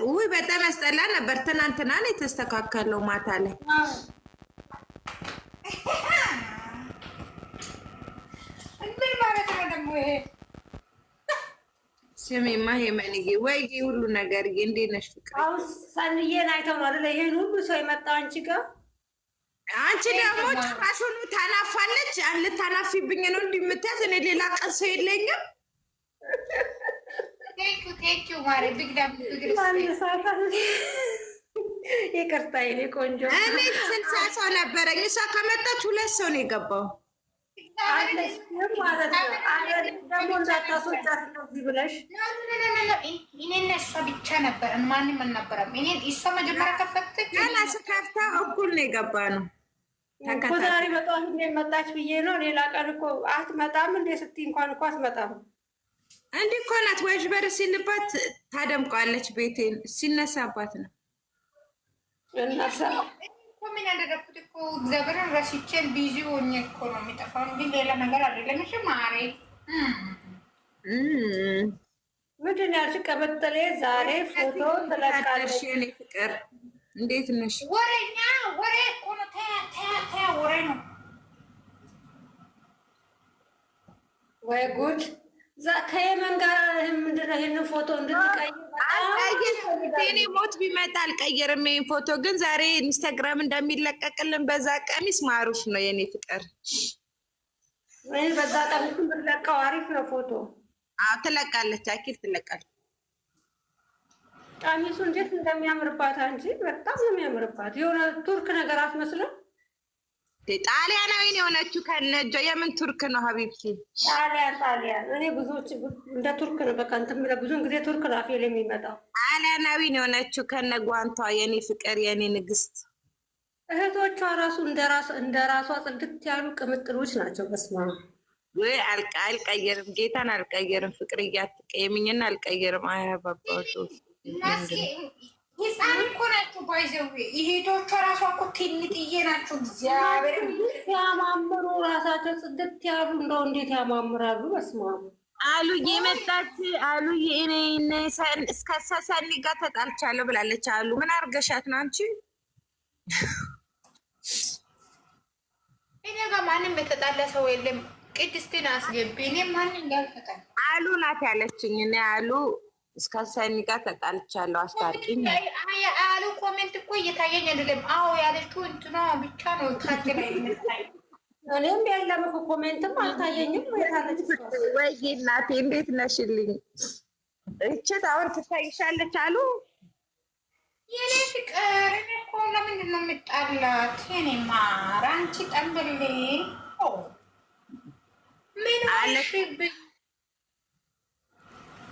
ውይ በጣም ያስጠላ ነበር። ትናንትና ነው የተስተካከለው ማታ ላይ። ምን ማለት ነው ደግሞ ይሄ? ስሚማ ሄመንዬ፣ ወይ ሁሉ ነገር እንዴት ነሽ ፍቅር? አሁን ሰንዬን አይተው ነው አይደል ይሄን ሁሉ ሰው የመጣው አንቺ ጋር። አንቺ ደግሞ ጭራሹኑ ታናፋለች። ልታናፊብኝ ነው እንዲህ የምትያዝ? እኔ ሌላ ቀን ሰው የለኝም። ቴንኪው ማሪ ይቅርታ የኔ ቆንጆ። እኔ 60 ሰው ነበረኝ። እሷ ከመጣች 2 ሰው ነው የገባው። ደግሞ እንዳታስወጫት ብለሽ እኔና እሷ ብቻ ነበር፣ ማንም አልነበረም። እሷ መጀመሪያ ከፈተች ገና ስከፍታ እኩል ነው የገባ ነው። ዛሬ በጠዋት መጣች ብዬ ነው። ሌላ ቀን እኮ አትመጣም እንደ ስትይ እንኳን እኮ አትመጣም። እንዲህ እኮ ናት። ወይሽ በር ሲልባት ታደምቀዋለች። ቤቴን ሲነሳባት ነው እነሳ ምን ያደረኩት እኮ እግዚአብሔርን ረስቼን ቢዚ ሆኜ እኮ ነው የሚጠፋው እንጂ ሌላ ነገር አይደለም። እሺ ማሬ ምንድን ነው ያልሽ? ቀበጠሌ ዛሬ ፎቶ ተለቃለሽ። የኔ ፍቅር እንዴት ነሽ? ወሬኛ ወሬ እኮ ነው። ተያ ወሬ ነው። ወይ ጉድ! ከየመን ጋር ምንድን ነው ይህንን ፎቶ እንድትቀይር? እኔ ሞት ቢመጣ አልቀየርም ይሄን ፎቶ። ግን ዛሬ ኢንስታግራም እንደሚለቀቅልን በዛ ቀሚስ ማሩፍ ነው የኔ ፍቅር። በዛ ቀሚስ ብትለቀው አሪፍ ነው ፎቶ። አዎ ትለቃለች፣ አኪል ትለቃለች። ቀሚሱ እንዴት እንደሚያምርባት አንቺ! በጣም ነው የሚያምርባት። የሆነ ቱርክ ነገር አትመስልም? ጣሊያናዊ ነው የሆነችው ከነጆ። የምን ቱርክ ነው ሀቢብቲ? ጣሊያን። እኔ ብዙዎች እንደ ቱርክ ነው በቃ እንትን ብለህ ብዙውን ጊዜ ቱርክ ነው አፌ ላይ የሚመጣው። ጣሊያናዊ ነው የሆነችው ከነጓንቷ። የኔ ፍቅር፣ የኔ ንግስት። እህቶቿ ራሱ እንደ ራሷ ጽድት ያሉ ቅምጥሎች ናቸው። በስማ ወይ አልቀየርም፣ ጌታን አልቀየርም። ፍቅር እያትቀየምኝና አልቀየርም። አያባባቱ ህፃን እኮ ናቸው። ባይዘው ይሄዶቹ ራሷ እኮ ትንጥዬ ናቸው። እግዚአብሔር ሲያማምሩ ራሳቸው ጽድት ያሉ እንደው እንዴት ያማምራሉ! በስመ አብ አሉዬ መጣች። አሉዬ እኔ እስከ ሰኒ ጋር ተጣልቻለሁ ብላለች። አሉ ምን አርገሻት ነው አንቺ? እኔ ጋር ማንም የተጣላ ሰው የለም። ቅድስትን አስገቢ። እኔ ማንም ያልፈታል አሉ ናት ያለችኝ። እኔ አሉ እስከ ሰኒ ጋር ተጣልቻለሁ አስታርቂኝ አሉ። ኮሜንት እኮ እየታየኝ አይደለም። አዎ ያለችው እንትና ብቻ ነው ታገለ ይመስላል። እኔም ያለም እኮ ኮሜንትም አልታየኝም። ወይታለች ወይ እናቴ እንዴት ነሽልኝ? እቺት አሁን ትታይሻለች አሉ። የኔ ፍቅር እኔ እኮ ለምንድን ነው የምጣላት? የኔ ማር አንቺ ጠንብልኝ ምን አለሽብኝ?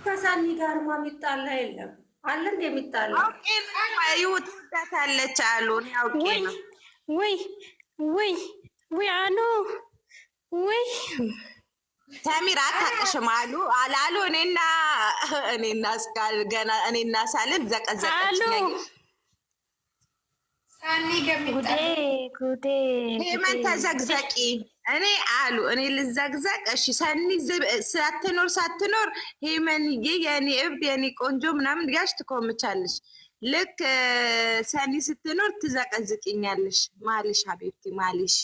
ከሳኒ ጋር የሚጣላ የለም አለ እንደ የሚጣላ ይወጣታለች አሉ። ያውቄ ነው ወይ አኑ ወይ ተሚራ አታውቅሽም አሉ አላሉ። እኔና እስካል ገና እኔና ሳልን ዘቀዘቀች ነኝ። ሳኒ ጉዴ ሄመን ተዘግዘቂ። እኔ አሉ እኔ ልዘግዘቅ። እሺ ሰኒ ሳትኖር ሄመንዬ የኔ እብድ የኔ ቆንጆ ምናምን ያሽ ትኮምቻለሽ። ልክ ሰኒ ስትኖር ትዘቀዝቅኛለሽ። ማልሽ ሀቢብቲ ማልሽ።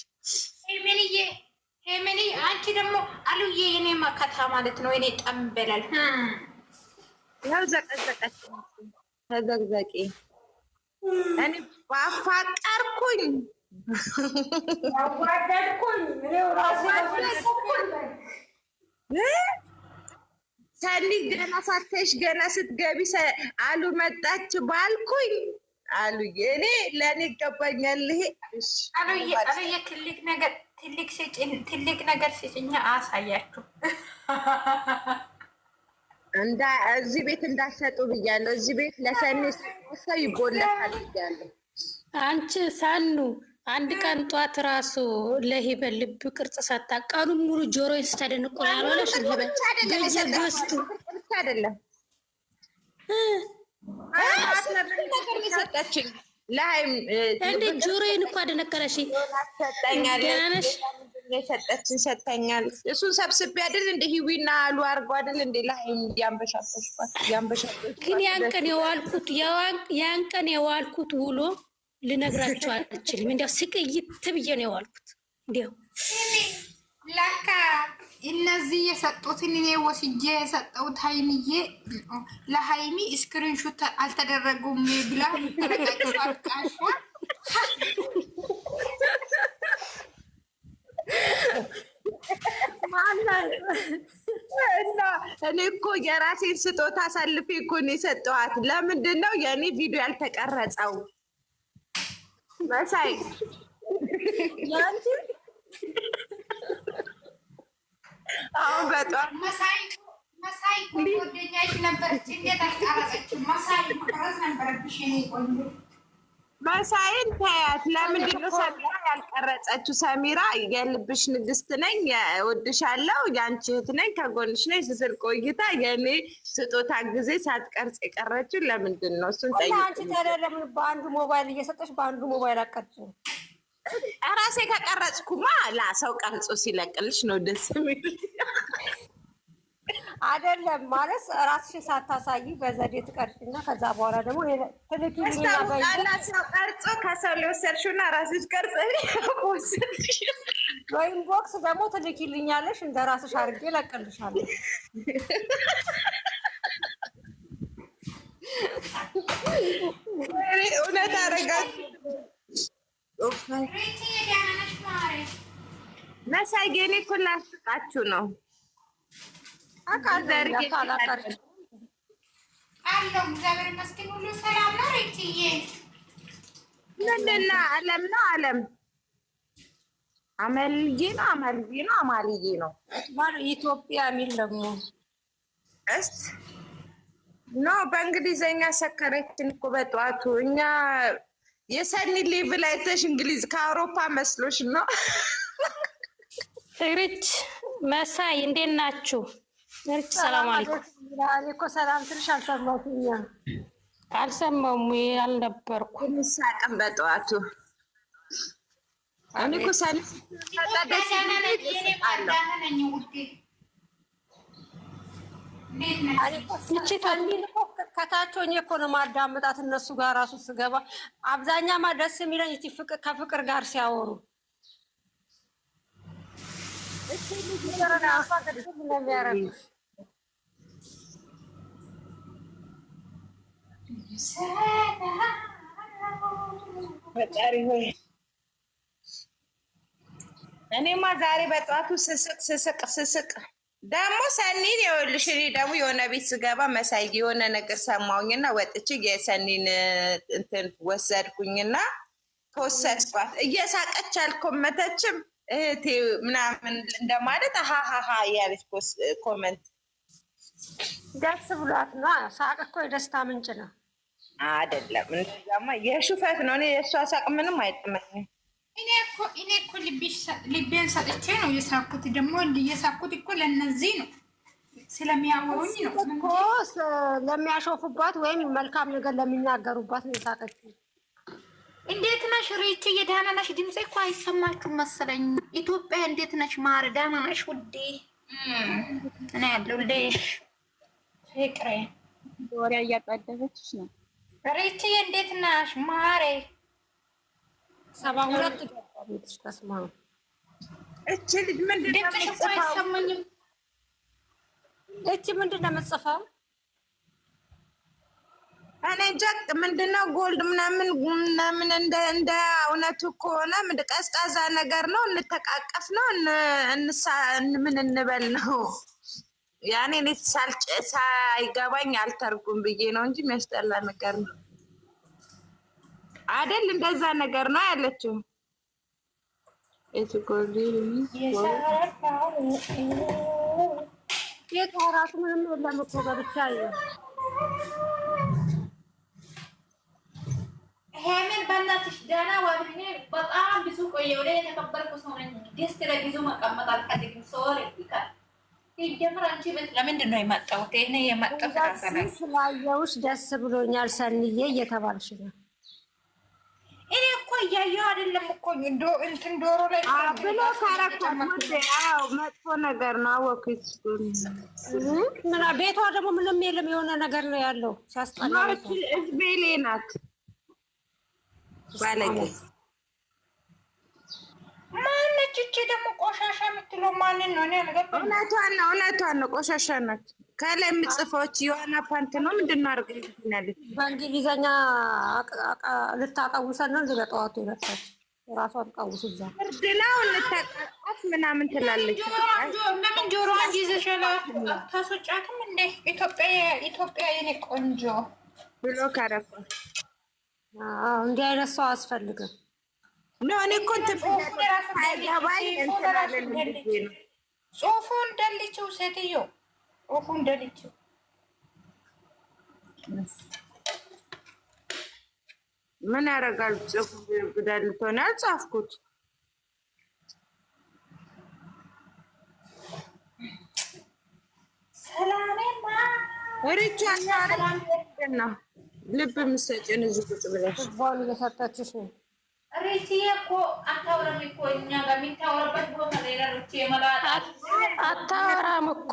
ሄመንዬ አንቺ ደግሞ አሉዬ የኔ ማካታ ማለት ነው። እኔ ጠንበላል ያው ዘቀዘቀች። ተዘግዘቂ። እኔ ባፋቀርኩኝ ያዋደድኩኝ ሰኒ ገና ሳተሽ ገና ስትገቢ አሉ መጣች ባልኩኝ አሉ እኔ ለእኔ ይገባኛል። ይሄ አሉዬ ትልቅ ነገር ስጭኛ አሳያችሁ። እዚህ ቤት እንዳሰጡ ብያለሁ። እዚህ ቤት ለሰኒ ሰው ይጎለታል ብያለሁ። አንቺ ሳኑ አንድ ቀን ጧት ራሱ ለሂበል ልብ ቅርጽ ሰጣ። ቀኑን ሙሉ ጆሮዬን ስታደንቆ ያልሆነሽ ሂበል ገዝቱ አይደለም ነገር የሰጠችኝ ለሃይም እንዴ ጆሮዬን እኮ አደነቀረሽ። ደህና ነሽ? የሰጠችን ሰጥተኛል። እሱን ሰብስቤ አይደል እንደ ሂዊና አሉ አርጎ አይደል እንደ ለሀይሚ ያንበሻበሽባት ግን ያን ቀን የዋልኩት ውሎ ልነግራቸው አልችልም። እንዲያው ስቅይት ብዬ ነው የዋልኩት። እንዲያው ለካ እነዚህ የሰጡትን እኔ ወስጄ የሰጠሁት ሀይሚዬ ለሀይሚ ስክሪንሹት አልተደረጉም ብላ ተለቃቅሷል። ቃሻ እና እኔ እኮ የራሴን ስጦታ አሳልፌ እኮ ነው የሰጠኋት። ለምንድን ነው የእኔ ቪዲዮ ያልተቀረጸው? መሳይ ያንቺ አሁን በጣም መሳይ ጓደኛሽ ነበረች። እንዴት አልቀረጸችም? መሳይ መቅረጽ ነበረብሽ። እኔ ቆንጆ መሳይን ታያት። ለምንድን ነው ሰሚራ ያልቀረጸችው? ሰሚራ የልብሽ ንግስት ነኝ፣ እወድሻለሁ፣ የአንቺ እህት ነኝ፣ ከጎንሽ ነኝ ስትል ቆይታ የኔ ስጦታ ጊዜ ሳትቀርጽ የቀረችው ለምንድን ነው? እሱን ጠይቅ። አንቺ ታዲያ ለምን በአንዱ ሞባይል እየሰጠሽ በአንዱ ሞባይል አቀርጭም? ራሴ ከቀረጽኩማ ሰው ቀርጾ ሲለቅልሽ ነው ደስ የሚል። አይደለም ማለት ራስሽን ሳታሳይ በዘዴ ትቀርጭና ከዛ በኋላ ደግሞ ትልኪልኛ ሰው ቀርጾ ከሰው ሊወሰድሽና ራስሽ ቀርጽ ወይም ቦክስ ደግሞ ትልኪልኛለሽ። እንደ ራስሽ አድርጌ እለቅልሻለሁ። እውነት አደረጋት መሳይ የኔ እኮ ላስቃችሁ ነው። አለው እግዚአብሔር ይመስገን ሁሉ ሰላም ነው። ሬትዬ ምንድን ነው? አለም ነው አለም አመልዬ ነው አመልዬ ነው አማልዬ ነው ኢትዮጵያ የሚል ደግሞ እስቲ ኖ በእንግሊዘኛ ሰከረችን እኮ በጠዋቱ። እኛ የሰኒ ሌቭል አይተሽ እንግሊዝ ከአውሮፓ መስሎሽ ነው። ሪች መሳይ እንዴት ናችሁ? ሪች ሰላም አለይኩም። እኮ ሰላም ትንሽ አልሰማሁትም። አልሰማሁም አልነበርኩም። ምሳቀም በጠዋቱ እኔ እኮ ሰኒ ከታች ሆኜ እኮ ነው ማዳመጣት እነሱ ጋር ራሱ ስገባ አብዛኛማ ደስ የሚለኝ ከፍቅር ጋር ሲያወሩ እኔማ ዛሬ በጠዋቱ ስስቅ ደግሞ ሰኒን ይኸውልሽ፣ እኔ ደግሞ የሆነ ቤት ስገባ መሳይ የሆነ ነገር ሰማሁኝና ወጥቼ የሰኒን እንትን ወሰድኩኝና ተወሰድኳት። እየሳቀች አልኮመተችም እህቴ ምናምን እንደማለት ሀሀሀ ያለች ኮመንት ደስ ብሏት ነው። ሳቅ እኮ የደስታ ምንጭ ነው አይደለም። እንደዛማ የሹፈት ነው። እኔ የእሷ ሳቅ ምንም አይጥመኝም። እኔ እኮ ልቤን ሰጥቼ ነው የሳኩት። ደግሞ የሳኩት እኮ ለእነዚህ ነው ስለሚያወሩኝ ነው እኮ ለሚያሾፉባት ወይም መልካም ነገር ለሚናገሩባት ነው የሳቀችው። እንዴት ነሽ ሪች? የደህና ነሽ? ድምፄ እኮ አይሰማችሁም መሰለኝ። ኢትዮጵያ እንዴት ነሽ ማር? ደህና ነሽ ውዴ? እኔ ያለሁልሽ ፍቅሬ። ወሬ እያጣደፈችሽ ነው ሪች። እንዴት ነሽ ማሬ? 72 ገባች። ተስማ እቺ ልጅ ምንድን ነው አይሰማኝም? እቺ ምንድን ነው የምትጽፈው? እኔ እንጃ ምንድነው ጎልድ ምናምን እንደ እውነቱ ከሆነ ቀዝቃዛ ነገር ነው። እንተቃቀፍ ነው ምን እንበል ነው ያኔ። እኔ ሳይገባኝ አልተርጉም ብዬ ነው እንጂ የሚያስጠላ ነገር ነው አይደል? እንደዛ ነገር ነው ያለችው። ራሱ ምንም የለም እኮ በብቻ ሄሜን በእናትሽ ደህና ዋልኝ። በጣም ብዙ ቆየ። ወደ የተከበርኩ ሰው ነኝ። ደስት ለጊዜ መቀመጥ አልፈልግም። ሶሪ ይጀምር። አንቺ ቤት ለምንድን ነው የመጣሁት? እኔ የመጣሁት ስላየሁሽ ደስ ብሎኛል ሰንዬ እየተባልሽ ነው። እኔ እኮ እያየሁ አይደለም እኮ እንትን ዶሮ ላይ ብሎ ካረኳት መጥፎ ነገር ነው። አወኩት ምን ቤቷ ደግሞ ምንም የለም የሆነ ነገር ነው ያለው ሲያስጠላ። እዝቤሌ ናት ባለጌ። ማነች እቺ ደግሞ ቆሻሻ የምትለው ማንን ነው? እኔ አልገባኝም። እውነቷን ነው ቆሻሻ ናት። ከላይ የምጽፎች የሆነ ፓንት ነው ምንድን ነው አድርገሽ ትናለች። በእንግሊዘኛ ልታቀውሰን ነው በጠዋቱ የመጣች የራሷን ቀውስ እዛ እርድናው ልታቀፍ ምናምን ትላለች። ለምን ጆሮዋን ይዘሻል? ታስወጫትም እንደ ኢትዮጵያ የኔ ቆንጆ ብሎ ካረፈ እንዲህ አይነት ሰው አያስፈልግም። እኔ እኮ ጽሁፉን ደልችው ሴትዮ ጽሁፉን ደልችው። ምን ያደርጋል ጽሁፍ ደልቶ ነው ያልጻፍኩት። ሰላሜማ ሪቻና ልብ የምትሰጪን እዚህ ቁጭ ብለሽ ባሉ እየሰጠችሽ ነው። ሪቺዬ እኮ አታወራም እኮ እኛ በሚታወራበት ቦታ ሌላ ሪቺ የመላጣ አታወራም እኮ።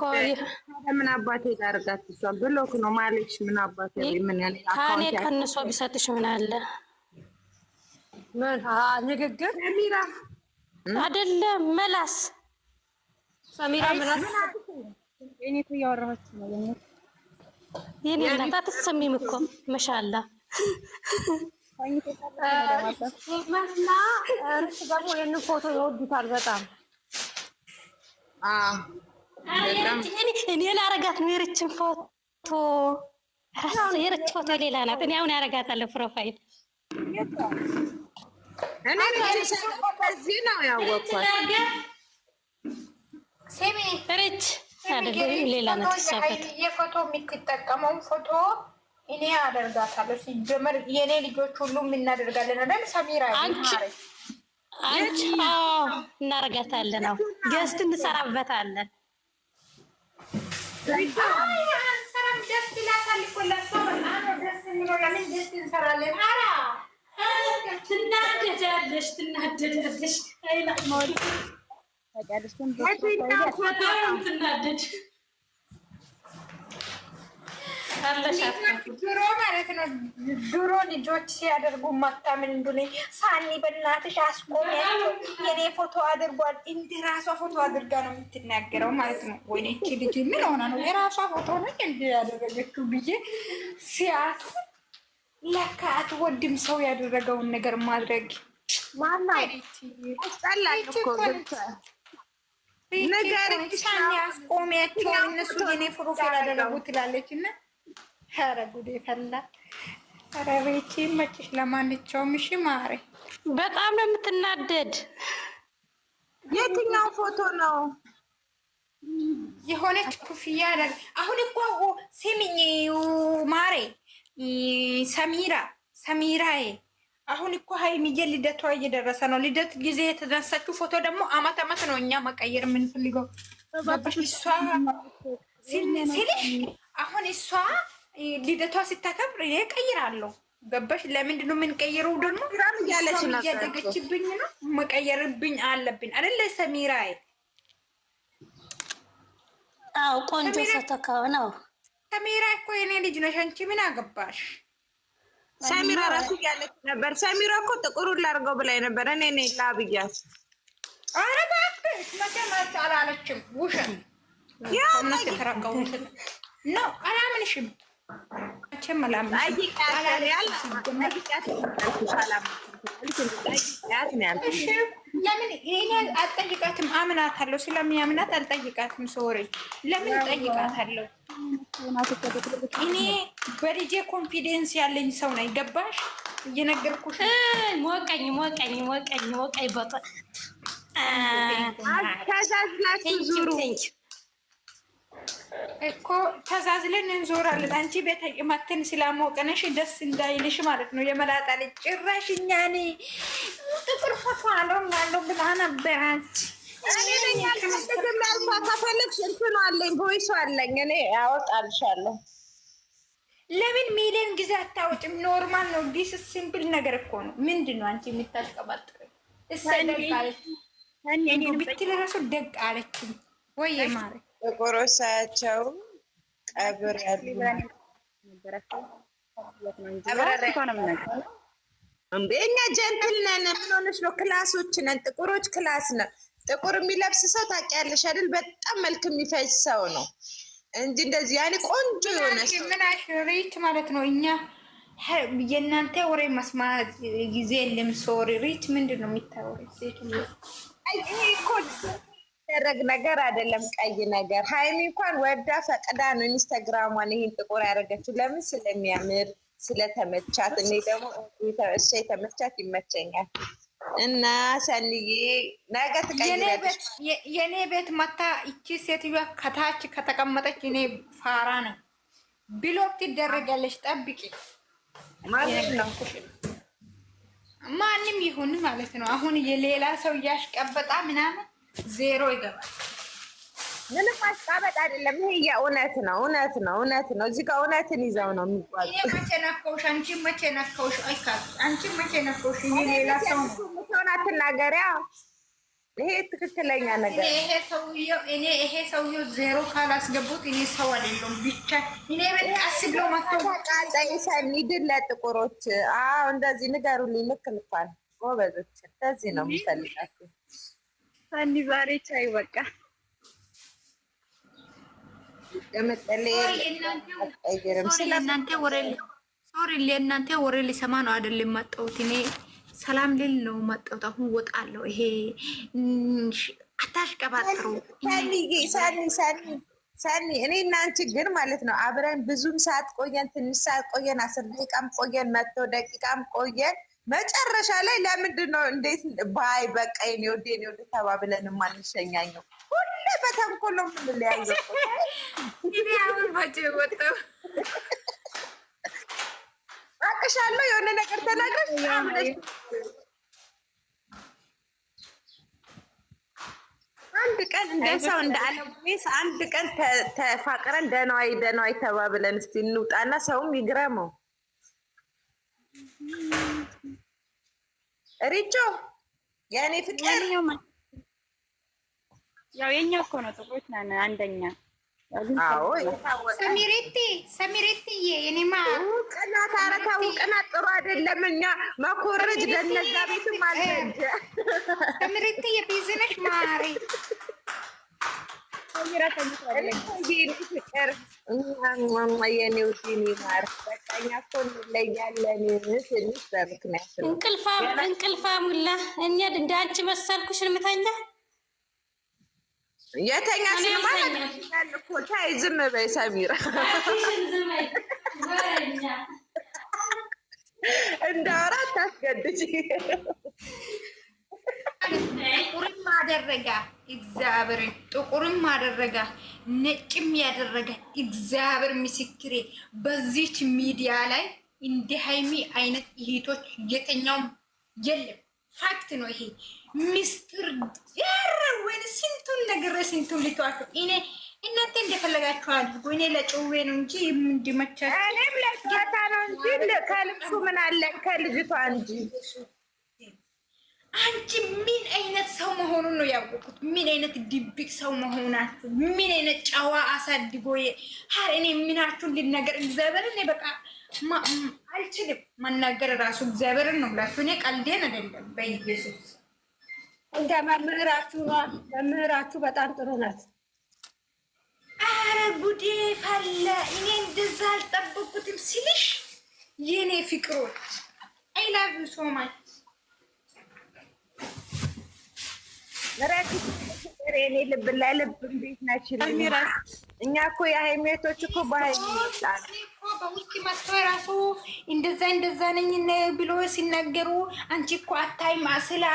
ምን አባቴ ላድርጋት? እሷን ብሎክ ነው ማለች። ምን አባቴ ምን ያለ ከኔ ቀንሶ ቢሰጥሽ ምን አለ? ምን ንግግር ሰሚራ አይደለም መላስ ሰሚራ መላስ እኔ እኮ እያወራኋችሁ ነው። የኔ እናት አትሰሚም እኮ ማሻአላ። እና እርስ ደግሞ የእነ ፎቶ ይወዱታል በጣም። እኔ ላረጋት ነው የርችን ፎቶ ራስ የርች ፎቶ ሌላ ናት። እኔ አሁን ያረጋታለሁ ፕሮፋይል እኔ እዚህ ነው ያወቅኳት። ሴሚ ርች አይደለም ሌላ ናት። ተሳፈተ የፎቶ የምትጠቀመው ፎቶ እኔ አደርጋታለሁ። ሲጀመር የኔ ልጆች ሁሉ እናደርጋለን አይደል? ሰሚራ አንቺ እናረጋታለን። ነው ገስት እንሰራበታለን። ሰራም ደስ ይላታል እኮ ለሷ በጣም ደስ የሚለው ለምን ደስ እንሰራለን። አራ ትናደዳለሽ። አይላ ሞል ተቀደስን ትናደድ ድሮ ማለት ነው። ድሮ ልጆች ሲያደርጉ ማታ ምን እንደሆነ ሳኒ በእናትሽ አስቆሚያቸው የኔ ፎቶ አድርጓል። እንደ ራሷ ፎቶ አድርጋ ነው የምትናገረው ማለት ነው። ወይኔ እቺ ልጅ ምን ሆና ነው የራሷ ፎቶ ነው እንደ ያደረገችው ብዬ ሲያስብ ለካ አትወድም ሰው ያደረገውን ነገር ማድረግ ማናት አስጠላኝ እኮ ነገር ሳኒ አስቆሚያቸው እነሱ የኔ ፕሮፋይል አደረጉ ትላለች እና ኧረ ጉዴ ፈላ። ኧረ ቤቴ መችሽ። ለማንኛውም እሺ ማሬ በጣም ነው የምትናደድ። የትኛው ፎቶ ነው? የሆነች ኩፍያ አደረግ። አሁን እኮ ስሚኝ ማሬ ሰሚራዬ አሁን እኮ ሀይሚዬ ልደቷ እየደረሰ ነው። ልደት ጊዜ የተነሳችው ፎቶ ደግሞ አመት ነው እኛ መቀየር የምንፈልገው። እሷ ሲልሽ አሁን እሷ ልደቷ ስታከብር እኔ እቀይራለሁ። ገባሽ? ለምንድን ነው የምንቀይረው? ደግሞ እያደገችብኝ ነው መቀየርብኝ አለብኝ አይደለ ሰሚራዬ? አዎ ቆንጆ ፎቶ ነው። ሰሚራ እኮ የኔ ልጅ ነሽ። አንቺ ምን አገባሽ? ሰሚራ ራሱ እያለች ነበር። ሰሚራ እኮ ጥቁሩን ላድርገው ብላኝ ነበር። እኔ ነኝ ላብያት። ኧረ እባክሽ መቼም አላለችም። ውሸት እውነት የተራቀውት ነው። አላምንሽም። መቼም አላምንሽም። ለምን ይሄን አልጠይቃትም? አምናታለሁ። ስለሚያምናት አልጠይቃትም። ሶሪ ለምን ጠይቃታለሁ? እኔ በልጄ ኮንፊደንስ ያለኝ ሰው ነኝ። ገባሽ? እየነገርኩሽ ሞቀኝ በጣም ተዛዝላችሁ ዙሩ እኮ ተዛዝለን እንዞራለን። አንቺ ቤት መተን ስላሞቀነሽ ደስ እንዳይልሽ ማለት ነው። የመላጣ ልጅ ጭራሽ እኛኔ ጥቁር ፎቶ አለው ብላ ነበራች። ከፈለግሽ እንትኑ አለኝ፣ ቦይሱ አለኝ። እኔ ያወጣልሻለሁ። ለምን ሚሊዮን ጊዜ አታወጭም? ኖርማል ነው። ዲስ ሲምፕል ነገር እኮ ነው። ምንድን ነው አንቺ የምታሽቀባጥር? ደግ አለች ብትል እራሱ ደግ አለችኝ ወይ ማረ ጥቁሮቻቸው ቀብር ያሉ እንዴ እኛ ጀንትል ነን። ምን ሆነሽ ነው? ክላሶች ነን፣ ጥቁሮች ክላስ ነን። ጥቁር የሚለብስ ሰው ታውቂያለሽ አይደል? በጣም መልክ የሚፈጅ ሰው ነው እንጂ እንደዚህ ያኔ ቆንጆ የሆነ ሰው ምን አሽሪት ማለት ነው። እኛ የእናንተ ወሬ መስማት ጊዜ የለም። ሶሪ ሪች ምንድን ነው የሚታወሪው? ሴት ይሄ እኮ ደረግ ነገር አይደለም፣ ቀይ ነገር። ሃይሚ እንኳን ወዳ ፈቅዳ ነው ኢንስታግራሟን ይሄን ጥቁር ያደረገችው። ለምን? ስለሚያምር ስለተመቻት። እኔ ደግሞ እሺ የተመቻት ይመቸኛል። እና ሰንዬ ነገ ትቀይራለሽ። የኔ ቤት መታ እቺ ሴትዮዋ ከታች ከተቀመጠች እኔ ፋራ ነኝ። ብሎክ ትደረጋለች። ጠብቂ። ማንም ይሁን ማለት ነው። አሁን የሌላ ሰው እያሽቀበጣ ምናምን ዜሮ ይገባል። ምንም ማስቃበጥ አይደለም። ይሄ የእውነት ነው፣ እውነት ነው፣ እውነት ነው። እዚህ ጋር እውነትን ይዘው ነው የሚጓዙ። ይሄ መቼ ነካውሽ? አንቺ መቼ ነካውሽ? አይካል አንቺ መቼ ነካውሽ? ይሄ ሌላ ሰው ነው አትናገሪያ። ይሄ ትክክለኛ ነገር። ይሄ ሰውዬው ዜሮ ካላስገቡት እኔ ሰው አይደለም። ብቻ እኔ በቃስ ብሎ ማታቃጣይ ሰኒ ድል ለጥቁሮች። አዎ እንደዚህ ንገሩልኝ። ልክ ልኳል ጎበዞች። እንደዚህ ነው የምፈልጋችሁ። ሰኒ ዛሬ ቻይ በቃ ለእናንተ ወሬ ሊሰማ ነው አይደለም መጣሁት። እኔ ሰላም ልል ነው መጣሁት። አሁን ወጣለሁ። ይሄ አታሽቀባጥሩ። ሰኒ እኔ እና አንቺ ግን ማለት ነው አብረን ብዙም ሰዓት ቆየን፣ ትንሽ ሰዓት ቆየን፣ 10 ደቂቃም ቆየን፣ 100 ደቂቃም ቆየን። መጨረሻ ላይ ለምንድን ነው እንዴት ባይ በቃ የኔ ወድ ተባብለን ማንሸኛኘው? ሁሌ በተንኮል ነው የምንለያየው። እኔ አሁን ባጭ ወጣው አቅሻለሁ የሆነ ነገር ተናግረሽ አንድ ቀን እንደ ሰው እንደ አለምስ አንድ ቀን ተፋቅረን ደህናዋይ ተባብለን እስቲ እንውጣና ሰውም ይግረመው። ሪቾ ያኔ ፍቅር ያው የኛ እኮ ነው። ጥቁሮች ነን አንደኛ። አዎ ሰሚሬቲ የኔማ ቅናት አረታው ቅናት ጥሩ አይደለም። እኛ መኮረጅ ለነዛ ቤት ማለት ሰሚሬቲ የቢዝነስ ማሪ ፍቅር የኔ ውዴ ማር በቃኛ እኮ እንለያለን ትንሽ በምክንያት ነው። እንቅልፋ ሙላ እኛ እንደ አንቺ መሰልኩሽ ምተኛ የተኛ ስለማለት እኮ ታይ ዝም በይ ሰሚራ እንዳወራ ታስገድጂ። ጥቁርም አደረጋ እግዚአብሔር፣ ጥቁርም አደረጋ ነጭም ያደረጋ እግዚአብሔር ምስክሬ። በዚች ሚዲያ ላይ እንደ ሃይሚ አይነት እህቶች የትኛውም የለም። ፋክት ነው ይሄ ምስጢር ያረወን ስንቱን ነገር ስንቱን ልቷቸው እኔ እናንተ እንደፈለጋችሁ አድርጉ። እኔ ለጭዌ ነው እንጂ እንዲመቻችሁ እኔም ለጨዋታ ነው እንጂ ከልብሱ ምን አለን ከልጅቷ እንጂ። አንቺ ምን አይነት ሰው መሆኑን ነው ያወቁት። ምን አይነት ድብቅ ሰው መሆናችሁ፣ ምን አይነት ጨዋ አሳድጎ ሀር እኔ ምናችሁን ልናገር እግዚአብሔርን እኔ በቃ አልችልም መናገር ራሱ እግዚአብሔርን ነው ብላችሁ። እኔ ቀልዴን አይደለም በኢየሱስ እንደ መምህራችሁ በጣም ጥሩ ናት። አረ ጉዴ ፈላ። እኔ እንደዛ አልጠበቁትም ሲልሽ የኔ ፍቅሮች አይ ላቭ ዩ ሶ ማች። እኔ ልብ ለልብ እንዴት ናችሁ? እኛ እኮ የሃይሜቶች እኮ በውስጥ መጥቶ ራሱ እንደዛ ነኝ ብሎ ሲናገሩ አንቺ እኮ አታይም ስላ